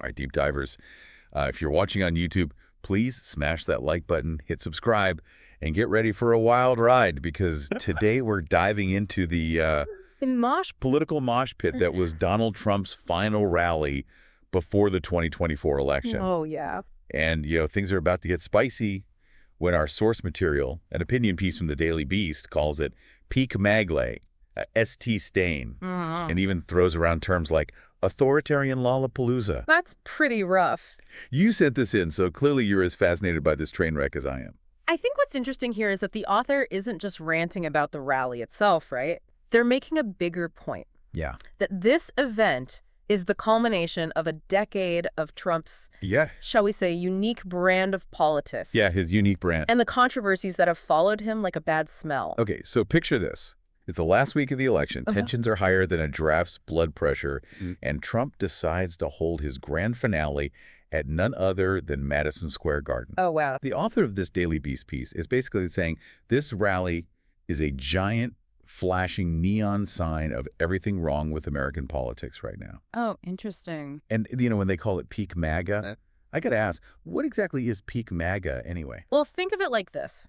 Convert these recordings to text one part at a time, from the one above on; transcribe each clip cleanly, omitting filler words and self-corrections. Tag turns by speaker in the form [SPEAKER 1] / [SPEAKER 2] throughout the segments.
[SPEAKER 1] right, deep divers, if you're watching on YouTube, please smash that like button, hit subscribe, and get ready for a wild ride, because today we're diving into the political mosh pit that was Donald Trump's final rally before the 2024 election.
[SPEAKER 2] Oh, yeah.
[SPEAKER 1] And, things are about to get spicy when our source material, an opinion piece from the Daily Beast, calls it peak MAGA, ST stain, and even throws around terms like authoritarian Lollapalooza.
[SPEAKER 2] That's pretty rough.
[SPEAKER 1] You sent this in, so clearly you're as fascinated by this train wreck as I am.
[SPEAKER 2] I think what's interesting here is that the author isn't just ranting about the rally itself, right? They're making a bigger point.
[SPEAKER 1] Yeah.
[SPEAKER 2] That this event is the culmination of a decade of Trump's, shall we say, unique brand of politics.
[SPEAKER 1] Yeah, his unique brand.
[SPEAKER 2] And the controversies that have followed him like a bad smell.
[SPEAKER 1] Okay, so picture this. It's the last week of the election. Tensions are higher than a giraffe's blood pressure, and Trump decides to hold his grand finale at none other than Madison Square Garden.
[SPEAKER 2] Oh, wow.
[SPEAKER 1] The author of this Daily Beast piece is basically saying this rally is a giant, flashing neon sign of everything wrong with American politics right now.
[SPEAKER 2] Oh, interesting.
[SPEAKER 1] And, when they call it peak MAGA, I got to ask, what exactly is peak MAGA anyway?
[SPEAKER 2] Well, think of it like this.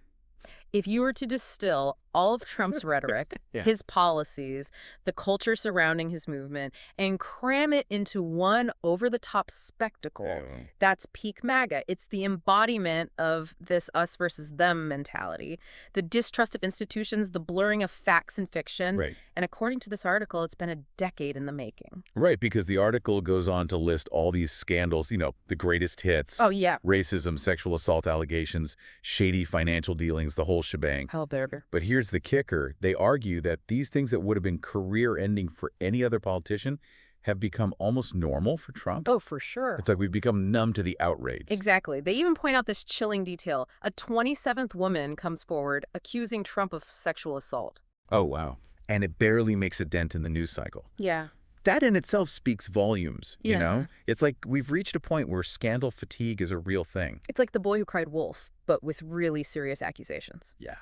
[SPEAKER 2] If you were to distill all of Trump's rhetoric, his policies, the culture surrounding his movement, and cram it into one over-the-top spectacle, that's peak MAGA. It's the embodiment of this us versus them mentality, the distrust of institutions, the blurring of facts and fiction.
[SPEAKER 1] Right.
[SPEAKER 2] And according to this article, it's been a decade in the making.
[SPEAKER 1] Right, because the article goes on to list all these scandals, the greatest hits.
[SPEAKER 2] Oh, yeah.
[SPEAKER 1] Racism, sexual assault allegations, shady financial dealings, the whole shebang.
[SPEAKER 2] Hell, baby.
[SPEAKER 1] But here's the kicker. They argue that these things that would have been career-ending for any other politician have become almost normal for Trump.
[SPEAKER 2] Oh, for sure.
[SPEAKER 1] It's like we've become numb to the outrage.
[SPEAKER 2] Exactly. They even point out this chilling detail. A 27th woman comes forward accusing Trump of sexual assault.
[SPEAKER 1] Oh, wow. And it barely makes a dent in the news cycle.
[SPEAKER 2] Yeah.
[SPEAKER 1] That in itself speaks volumes, you know? It's like we've reached a point where scandal fatigue is a real thing.
[SPEAKER 2] It's like The Boy Who Cried Wolf, but with really serious accusations.
[SPEAKER 1] Yeah.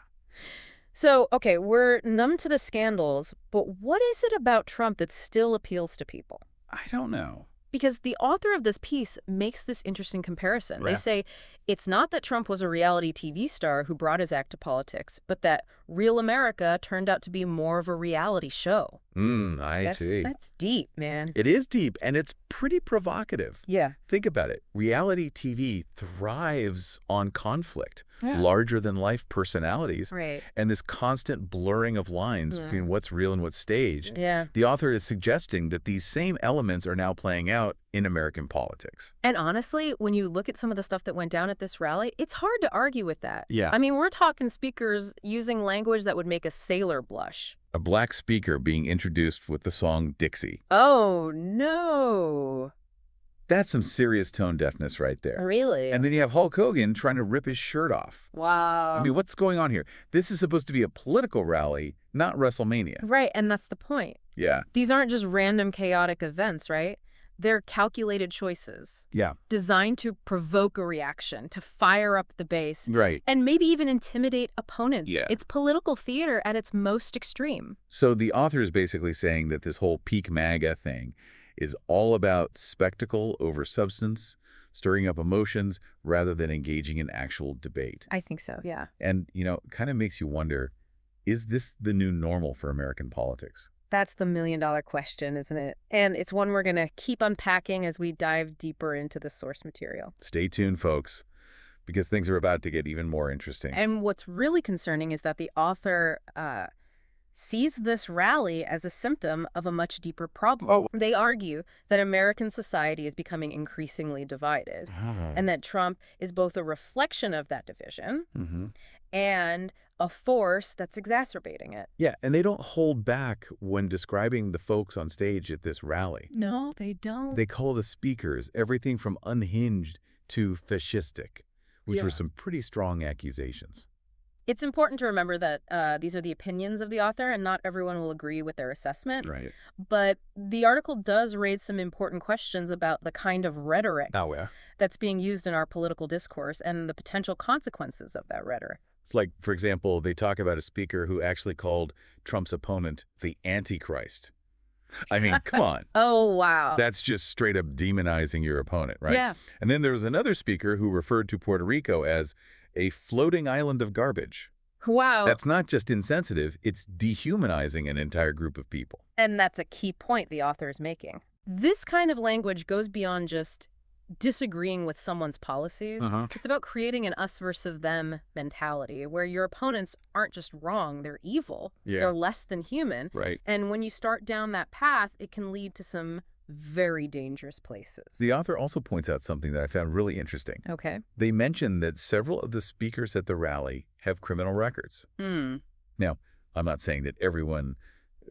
[SPEAKER 2] So, okay, we're numb to the scandals, but what is it about Trump that still appeals to people?
[SPEAKER 1] I don't know.
[SPEAKER 2] Because the author of this piece makes this interesting comparison. They say it's not that Trump was a reality TV star who brought his act to politics, but that real America turned out to be more of a reality show.
[SPEAKER 1] I see.
[SPEAKER 2] That's deep, man.
[SPEAKER 1] It is deep, and it's pretty provocative.
[SPEAKER 2] Yeah.
[SPEAKER 1] Think about it. Reality TV thrives on conflict, larger-than-life personalities, and this constant blurring of lines between what's real and what's staged.
[SPEAKER 2] Yeah.
[SPEAKER 1] The author is suggesting that these same elements are now playing out in American politics.
[SPEAKER 2] And honestly, when you look at some of the stuff that went down at this rally, it's hard to argue with that.
[SPEAKER 1] Yeah.
[SPEAKER 2] I mean, we're talking speakers using language that would make a sailor blush.
[SPEAKER 1] A black speaker being introduced with the song Dixie.
[SPEAKER 2] Oh, no.
[SPEAKER 1] That's some serious tone deafness right there.
[SPEAKER 2] Really?
[SPEAKER 1] And then you have Hulk Hogan trying to rip his shirt off.
[SPEAKER 2] Wow.
[SPEAKER 1] I mean, what's going on here? This is supposed to be a political rally, not WrestleMania.
[SPEAKER 2] Right, and that's the point.
[SPEAKER 1] Yeah.
[SPEAKER 2] These aren't just random chaotic events, right? They're calculated choices.
[SPEAKER 1] Yeah.
[SPEAKER 2] Designed to provoke a reaction, to fire up the base.
[SPEAKER 1] Right.
[SPEAKER 2] And maybe even intimidate opponents.
[SPEAKER 1] Yeah.
[SPEAKER 2] It's political theater at its most extreme.
[SPEAKER 1] So the author is basically saying that this whole peak MAGA thing is all about spectacle over substance, stirring up emotions, rather than engaging in actual debate.
[SPEAKER 2] I think so, yeah.
[SPEAKER 1] And, kind of makes you wonder, is this the new normal for American politics?
[SPEAKER 2] That's the million-dollar question, isn't it? And it's one we're going to keep unpacking as we dive deeper into the source material.
[SPEAKER 1] Stay tuned, folks, because things are about to get even more interesting.
[SPEAKER 2] And what's really concerning is that the author sees this rally as a symptom of a much deeper problem.
[SPEAKER 1] Oh.
[SPEAKER 2] They argue that American society is becoming increasingly divided, and that Trump is both a reflection of that division and a force that's exacerbating it.
[SPEAKER 1] Yeah, and they don't hold back when describing the folks on stage at this rally.
[SPEAKER 2] No, they don't.
[SPEAKER 1] They call the speakers everything from unhinged to fascistic, which were some pretty strong accusations.
[SPEAKER 2] It's important to remember that these are the opinions of the author, and not everyone will agree with their assessment.
[SPEAKER 1] Right.
[SPEAKER 2] But the article does raise some important questions about the kind of rhetoric that's being used in our political discourse and the potential consequences of that rhetoric.
[SPEAKER 1] Like, for example, they talk about a speaker who actually called Trump's opponent the Antichrist. I mean, come on.
[SPEAKER 2] Oh, wow.
[SPEAKER 1] That's just straight up demonizing your opponent, right?
[SPEAKER 2] Yeah.
[SPEAKER 1] And then there was another speaker who referred to Puerto Rico as a floating island of garbage.
[SPEAKER 2] Wow.
[SPEAKER 1] That's not just insensitive, it's dehumanizing an entire group of people.
[SPEAKER 2] And that's a key point the author is making. This kind of language goes beyond just disagreeing with someone's policies. It's about creating an us versus them mentality where your opponents aren't just wrong, they're evil.
[SPEAKER 1] Yeah.
[SPEAKER 2] They're less than human.
[SPEAKER 1] Right.
[SPEAKER 2] And when you start down that path, it can lead to some very dangerous places.
[SPEAKER 1] The author also points out something that I found really interesting.
[SPEAKER 2] Okay.
[SPEAKER 1] They mentioned that several of the speakers at the rally have criminal records. Now, I'm not saying that everyone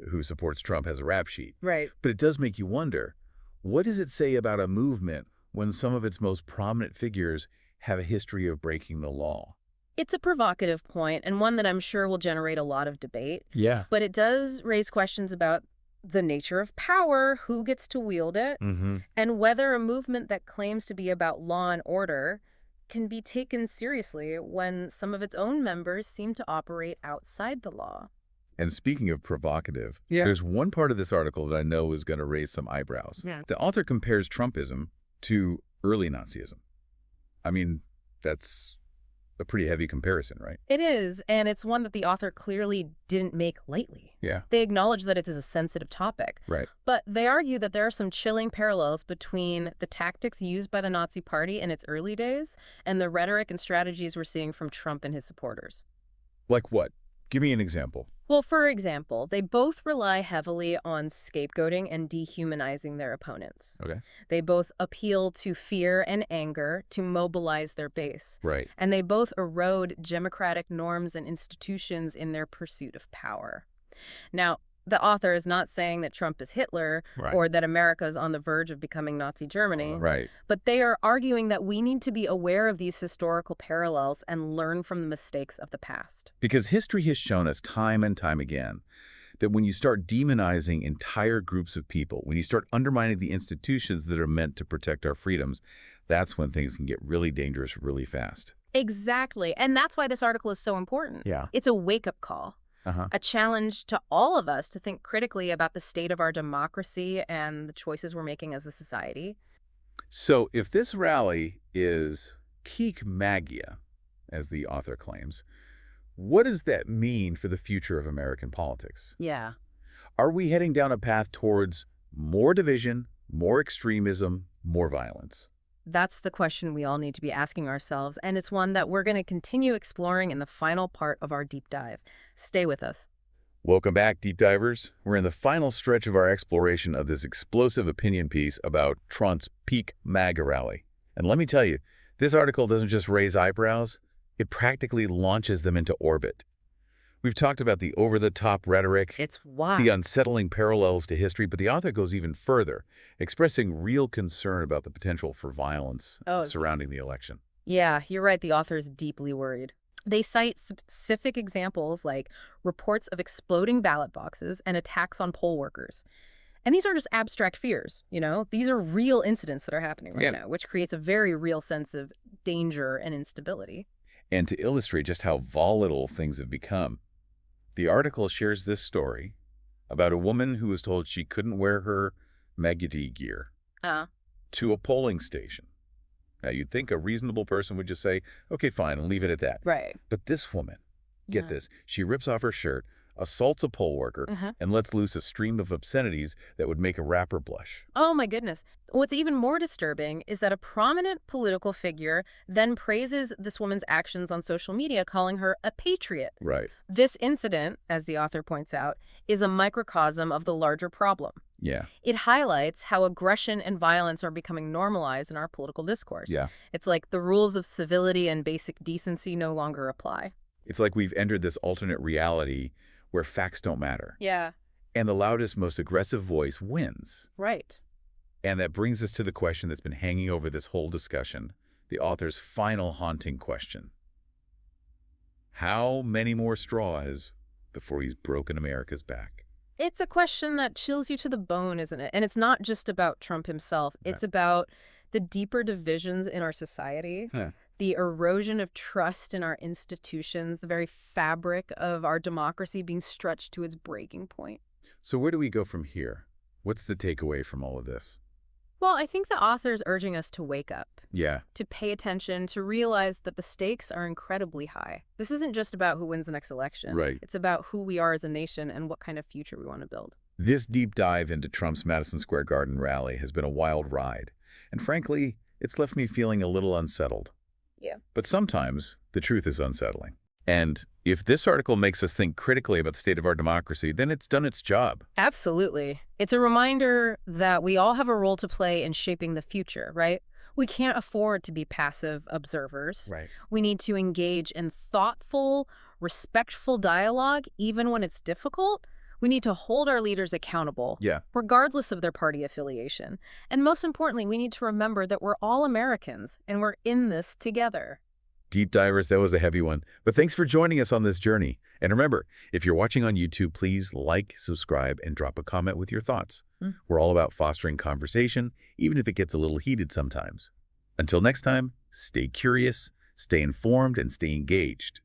[SPEAKER 1] who supports Trump has a rap sheet.
[SPEAKER 2] Right.
[SPEAKER 1] But it does make you wonder, what does it say about a movement when some of its most prominent figures have a history of breaking the law?
[SPEAKER 2] It's a provocative point, and one that I'm sure will generate a lot of debate.
[SPEAKER 1] Yeah.
[SPEAKER 2] But it does raise questions about the nature of power, who gets to wield it, and whether a movement that claims to be about law and order can be taken seriously when some of its own members seem to operate outside the law.
[SPEAKER 1] And speaking of provocative, there's one part of this article that I know is going to raise some eyebrows.
[SPEAKER 2] Yeah.
[SPEAKER 1] The author compares Trumpism to early Nazism. I mean, that's a pretty heavy comparison, right?
[SPEAKER 2] It is, and it's one that the author clearly didn't make lightly.
[SPEAKER 1] Yeah.
[SPEAKER 2] They acknowledge that it is a sensitive topic.
[SPEAKER 1] Right.
[SPEAKER 2] But they argue that there are some chilling parallels between the tactics used by the Nazi Party in its early days and the rhetoric and strategies we're seeing from Trump and his supporters.
[SPEAKER 1] Like what? Give me an example.
[SPEAKER 2] Well, for example, they both rely heavily on scapegoating and dehumanizing their opponents.
[SPEAKER 1] Okay.
[SPEAKER 2] They both appeal to fear and anger to mobilize their base.
[SPEAKER 1] Right.
[SPEAKER 2] And they both erode democratic norms and institutions in their pursuit of power. Now, the author is not saying that Trump is Hitler or that America is on the verge of becoming Nazi Germany.
[SPEAKER 1] Right.
[SPEAKER 2] But they are arguing that we need to be aware of these historical parallels and learn from the mistakes of the past.
[SPEAKER 1] Because history has shown us time and time again that when you start demonizing entire groups of people, when you start undermining the institutions that are meant to protect our freedoms, that's when things can get really dangerous really fast.
[SPEAKER 2] Exactly. And that's why this article is so important.
[SPEAKER 1] Yeah.
[SPEAKER 2] It's a wake-up call. A challenge to all of us to think critically about the state of our democracy and the choices we're making as a society.
[SPEAKER 1] So if this rally is peak MAGA, as the author claims, what does that mean for the future of American politics?
[SPEAKER 2] Yeah.
[SPEAKER 1] Are we heading down a path towards more division, more extremism, more violence?
[SPEAKER 2] That's the question we all need to be asking ourselves, and it's one that we're going to continue exploring in the final part of our deep dive. Stay with us.
[SPEAKER 1] Welcome back, Deep Divers. We're in the final stretch of our exploration of this explosive opinion piece about Trump's peak MAGA rally. And let me tell you, this article doesn't just raise eyebrows, it practically launches them into orbit. We've talked about the over-the-top rhetoric,
[SPEAKER 2] It's wild.
[SPEAKER 1] the unsettling parallels to history, but the author goes even further, expressing real concern about the potential for violence surrounding the election.
[SPEAKER 2] Yeah, you're right. The author is deeply worried. They cite specific examples like reports of exploding ballot boxes and attacks on poll workers. And these aren't just abstract fears, you know? These are real incidents that are happening right now, which creates a very real sense of danger and instability.
[SPEAKER 1] And to illustrate just how volatile things have become, the article shares this story about a woman who was told she couldn't wear her MAGA gear to a polling station. Now, you'd think a reasonable person would just say, okay, fine, and leave it at that.
[SPEAKER 2] Right.
[SPEAKER 1] But this woman, get this, she rips off her shirt, assaults a poll worker, and lets loose a stream of obscenities that would make a rapper blush.
[SPEAKER 2] Oh, my goodness. What's even more disturbing is that a prominent political figure then praises this woman's actions on social media, calling her a patriot.
[SPEAKER 1] Right.
[SPEAKER 2] This incident, as the author points out, is a microcosm of the larger problem.
[SPEAKER 1] Yeah.
[SPEAKER 2] It highlights how aggression and violence are becoming normalized in our political discourse.
[SPEAKER 1] Yeah.
[SPEAKER 2] It's like the rules of civility and basic decency no longer apply.
[SPEAKER 1] It's like we've entered this alternate reality where facts don't matter.
[SPEAKER 2] Yeah.
[SPEAKER 1] And the loudest, most aggressive voice wins.
[SPEAKER 2] Right.
[SPEAKER 1] And that brings us to the question that's been hanging over this whole discussion, the author's final haunting question. How many more straws before he's broken America's back?
[SPEAKER 2] It's a question that chills you to the bone, isn't it? And it's not just about Trump himself. It's about the deeper divisions in our society, the erosion of trust in our institutions, the very fabric of our democracy being stretched to its breaking point.
[SPEAKER 1] So where do we go from here? What's the takeaway from all of this?
[SPEAKER 2] Well, I think the author's urging us to wake up,
[SPEAKER 1] Yeah,
[SPEAKER 2] to pay attention, to realize that the stakes are incredibly high. This isn't just about who wins the next election.
[SPEAKER 1] right.
[SPEAKER 2] It's about who we are as a nation and what kind of future we want to build.
[SPEAKER 1] This deep dive into Trump's Madison Square Garden rally has been a wild ride, and frankly, it's left me feeling a little unsettled.
[SPEAKER 2] Yeah.
[SPEAKER 1] But sometimes the truth is unsettling. And if this article makes us think critically about the state of our democracy, then it's done its job.
[SPEAKER 2] Absolutely. It's a reminder that we all have a role to play in shaping the future, right? We can't afford to be passive observers.
[SPEAKER 1] Right.
[SPEAKER 2] We need to engage in thoughtful, respectful dialogue, even when it's difficult. We need to hold our leaders accountable,
[SPEAKER 1] Yeah.
[SPEAKER 2] regardless of their party affiliation. And most importantly, we need to remember that we're all Americans and we're in this together.
[SPEAKER 1] Deep divers, that was a heavy one. But thanks for joining us on this journey. And remember, if you're watching on YouTube, please like, subscribe, and drop a comment with your thoughts. We're all about fostering conversation, even if it gets a little heated sometimes. Until next time, stay curious, stay informed, and stay engaged.